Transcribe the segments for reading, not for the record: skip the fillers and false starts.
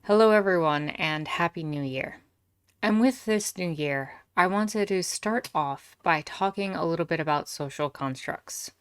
Hello, everyone, and Happy New Year. And with this new year, I wanted to start off by talking a little bit about social constructs,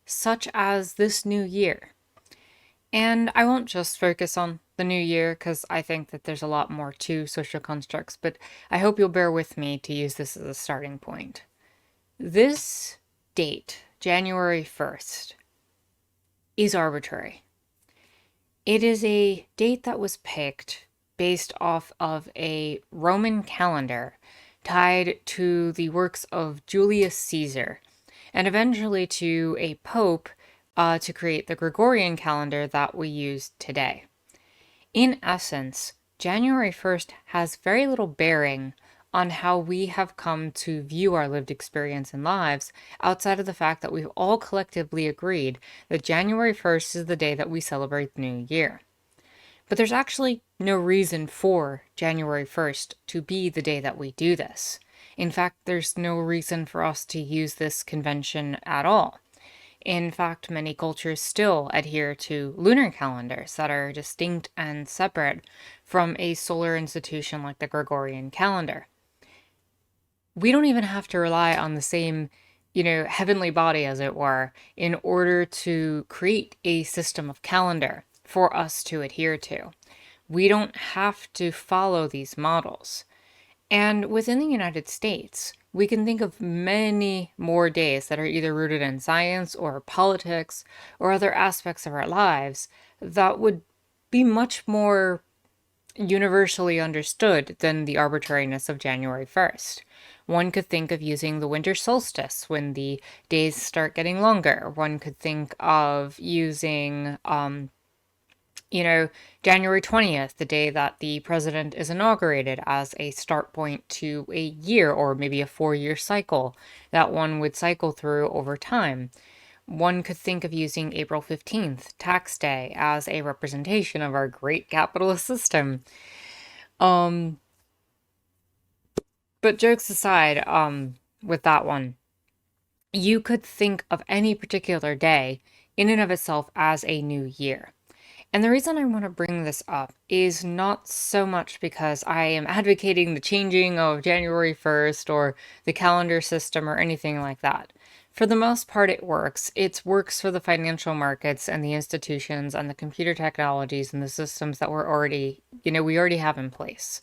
such as this new year. And I won't just focus on the new year because I think that there's a lot more to social constructs, but I hope you'll bear with me to use this as a starting point. This date, January 1st, is arbitrary. It is a date that was picked based off of a Roman calendar tied to the works of Julius Caesar and eventually to a pope to create the Gregorian calendar that we use today. In essence, January 1st has very little bearing on how we have come to view our lived experience and lives outside of the fact that we've all collectively agreed that January 1st is the day that we celebrate the new year. But there's actually no reason for January 1st to be the day that we do this. In fact, there's no reason for us to use this convention at all. In fact, many cultures still adhere to lunar calendars that are distinct and separate from a solar institution like the Gregorian calendar. We don't even have to rely on the same, heavenly body, as it were, in order to create a system of calendar for us to adhere to. We don't have to follow these models. And within the United States, we can think of many more days that are either rooted in science or politics or other aspects of our lives that would be much more universally understood than the arbitrariness of January 1st. One could think of using the winter solstice when the days start getting longer. One could think of using January 20th, the day that the president is inaugurated, as a start point to a year or maybe a 4-year cycle that one would cycle through over time. One could think of using April 15th, tax day, as a representation of our great capitalist system. But jokes aside, with that one, you could think of any particular day in and of itself as a new year. And the reason I want to bring this up is not so much because I am advocating the changing of January 1st or the calendar system or anything like that. For the most part, it works. It works for the financial markets and the institutions and the computer technologies and the systems that we already have in place.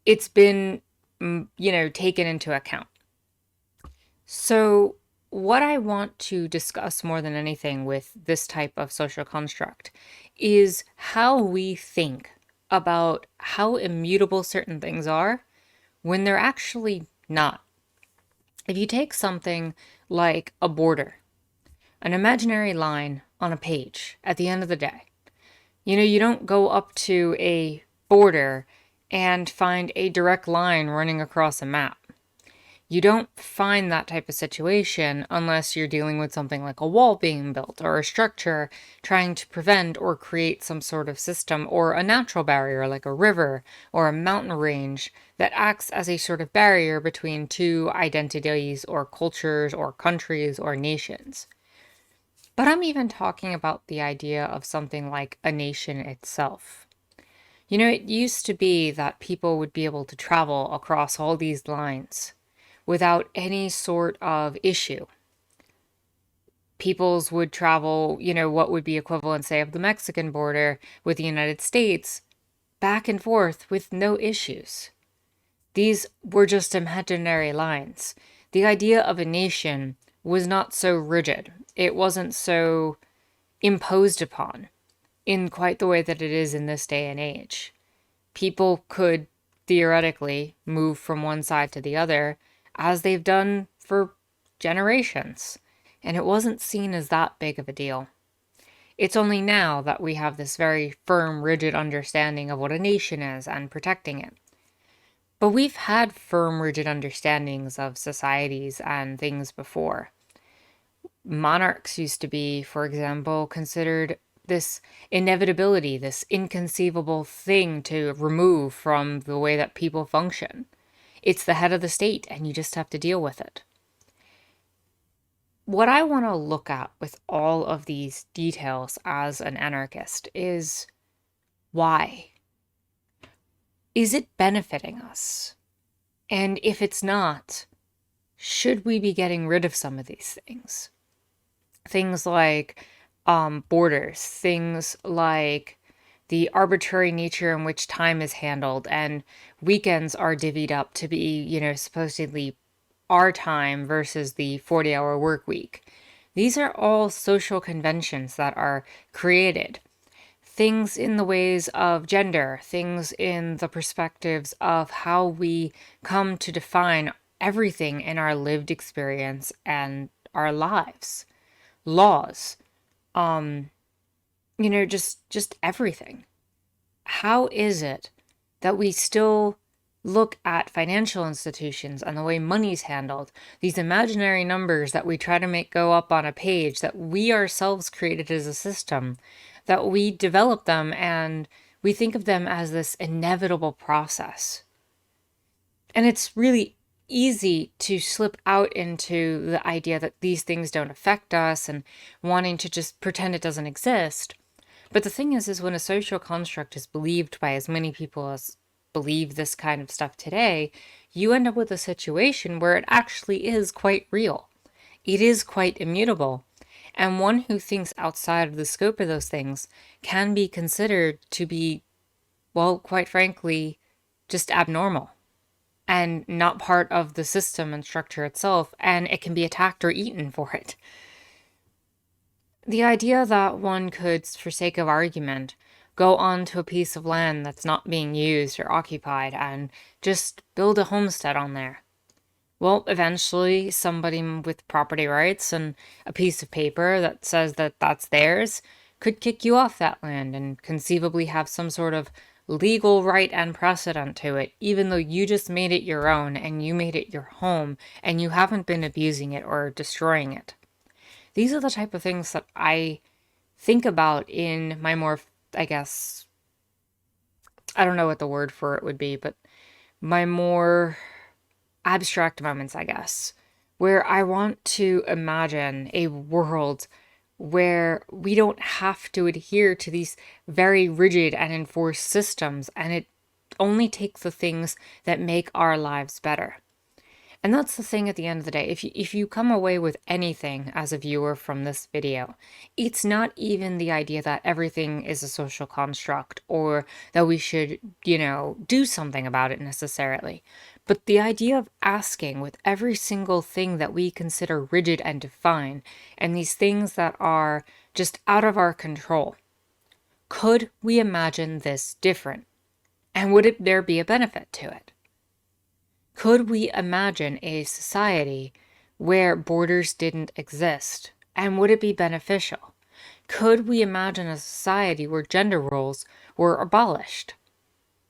It's been, taken into account. So what I want to discuss more than anything with this type of social construct is how we think about how immutable certain things are when they're actually not. If you take something like a border, an imaginary line on a page at the end of the day, you don't go up to a border and find a direct line running across a map. You don't find that type of situation unless you're dealing with something like a wall being built or a structure trying to prevent or create some sort of system, or a natural barrier like a river or a mountain range that acts as a sort of barrier between two identities or cultures or countries or nations. But I'm even talking about the idea of something like a nation itself. It used to be that people would be able to travel across all these lines without any sort of issue. Peoples would travel, what would be equivalent, say, of the Mexican border with the United States, back and forth with no issues. These were just imaginary lines. The idea of a nation was not so rigid. It wasn't so imposed upon in quite the way that it is in this day and age. People could theoretically move from one side to the other as they've done for generations, and it wasn't seen as that big of a deal. It's only now that we have this very firm, rigid understanding of what a nation is and protecting it. But we've had firm, rigid understandings of societies and things before. Monarchs used to be, for example, considered this inevitability, this inconceivable thing to remove from the way that people function. It's the head of the state, and you just have to deal with it. What I want to look at with all of these details as an anarchist is why. is it benefiting us? And if it's not, should we be getting rid of some of these things? Things like borders, things like the arbitrary nature in which time is handled, and weekends are divvied up to be, supposedly our time versus the 40-hour work week. These are all social conventions that are created. Things in the ways of gender, things in the perspectives of how we come to define everything in our lived experience and our lives. Laws, um, just everything. How is it that we still look at financial institutions and the way money's handled, these imaginary numbers that we try to make go up on a page that we ourselves created as a system, that we develop them and we think of them as this inevitable process? And it's really easy to slip out into the idea that these things don't affect us and wanting to just pretend it doesn't exist. But the thing is when a social construct is believed by as many people as believe this kind of stuff today, you end up with a situation where it actually is quite real. It is quite immutable. And one who thinks outside of the scope of those things can be considered to be, well, quite frankly, just abnormal and not part of the system and structure itself, and it can be attacked or eaten for it. The idea that one could, for sake of argument, go onto a piece of land that's not being used or occupied and just build a homestead on there. Well, eventually somebody with property rights and a piece of paper that says that that's theirs could kick you off that land and conceivably have some sort of legal right and precedent to it, even though you just made it your own and you made it your home and you haven't been abusing it or destroying it. These are the type of things that I think about in my more, I guess, I don't know what the word for it would be, but my more abstract moments, I guess, where I want to imagine a world where we don't have to adhere to these very rigid and enforced systems, and it only takes the things that make our lives better. And that's the thing at the end of the day. If you come away with anything as a viewer from this video, it's not even the idea that everything is a social construct or that we should, do something about it necessarily. But the idea of asking with every single thing that we consider rigid and defined, and these things that are just out of our control, could we imagine this different? And would there be a benefit to it? Could we imagine a society where borders didn't exist? And would it be beneficial? Could we imagine a society where gender roles were abolished?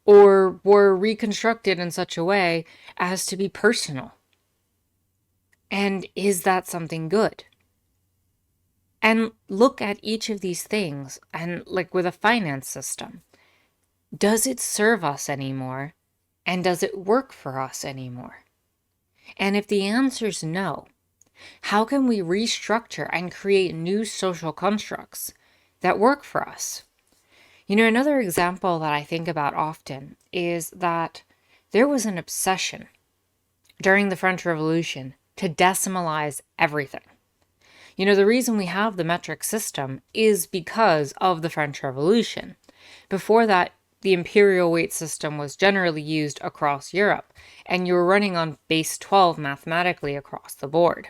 Or were reconstructed in such a way as to be personal? And is that something good? And look at each of these things, and like with a finance system, does it serve us anymore? And does it work for us anymore? And if the answer is no, how can we restructure and create new social constructs that work for us? Another example that I think about often is that there was an obsession during the French Revolution to decimalize everything. The reason we have the metric system is because of the French Revolution. Before that, the imperial weight system was generally used across Europe, and you were running on base 12 mathematically across the board.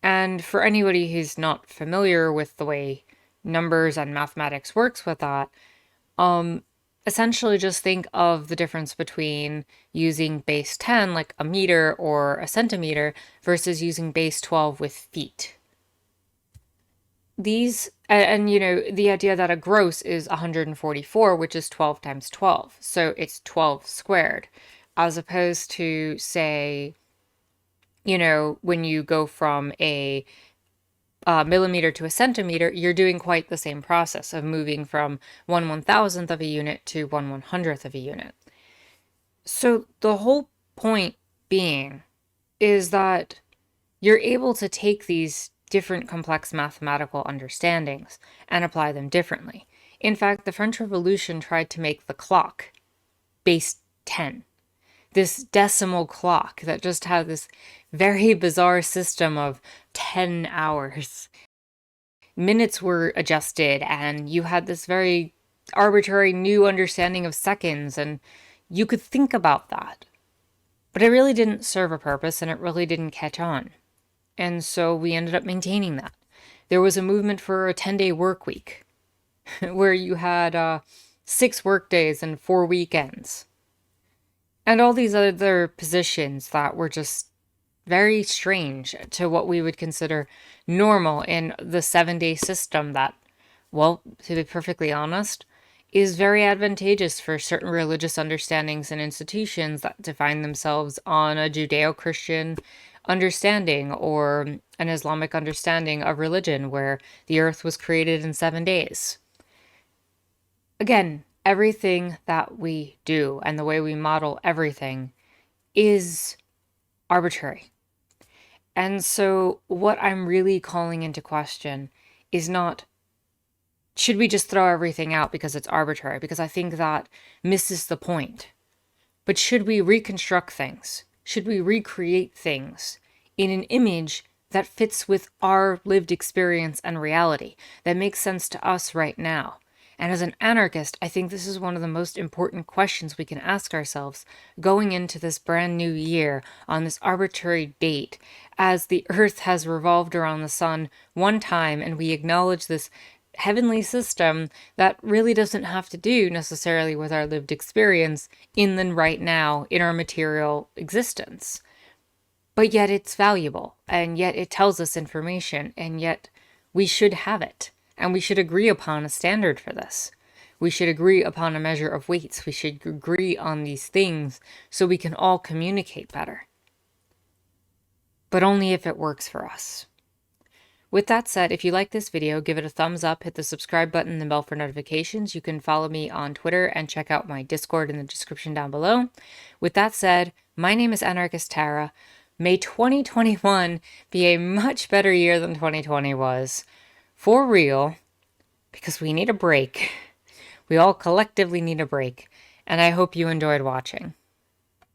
And for anybody who's not familiar with the way numbers and mathematics works with that, essentially just think of the difference between using base 10, like a meter or a centimeter, versus using base 12 with feet. These, and the idea that a gross is 144, which is 12 times 12. So it's 12 squared, as opposed to, say, when you go from a millimeter to a centimeter, you're doing quite the same process of moving from 1/1000th of a unit to 1/100th of a unit. So the whole point being is that you're able to take these different complex mathematical understandings and apply them differently. In fact, the French Revolution tried to make the clock base 10. This decimal clock that just had this very bizarre system of 10 hours. Minutes were adjusted, and you had this very arbitrary new understanding of seconds, and you could think about that. But it really didn't serve a purpose, and it really didn't catch on. And so we ended up maintaining that. There was a movement for a 10-day work week where you had 6 work days and 4 weekends. And all these other positions that were just very strange to what we would consider normal in the 7-day system that, well, to be perfectly honest, is very advantageous for certain religious understandings and institutions that define themselves on a Judeo-Christian understanding or an Islamic understanding of religion where the earth was created in 7 days. Again, everything that we do and the way we model everything is arbitrary. And so what I'm really calling into question is not, should we just throw everything out because it's arbitrary? Because I think that misses the point. But should we reconstruct things? Should we recreate things in an image that fits with our lived experience and reality, that makes sense to us right now? And as an anarchist, I think this is one of the most important questions we can ask ourselves going into this brand new year on this arbitrary date, as the earth has revolved around the sun one time and we acknowledge this heavenly system that really doesn't have to do necessarily with our lived experience in the right now, in our material existence. But yet it's valuable, and yet it tells us information, and yet we should have it. And we should agree upon a standard for this. We should agree upon a measure of weights. We should agree on these things so we can all communicate better. But only if it works for us. With that said, if you like this video, give it a thumbs up, hit the subscribe button and the bell for notifications. You can follow me on Twitter and check out my Discord in the description down below. With that said, my name is Anarchist Tara. May 2021 be a much better year than 2020 was. For real, because we need a break. We all collectively need a break, and I hope you enjoyed watching.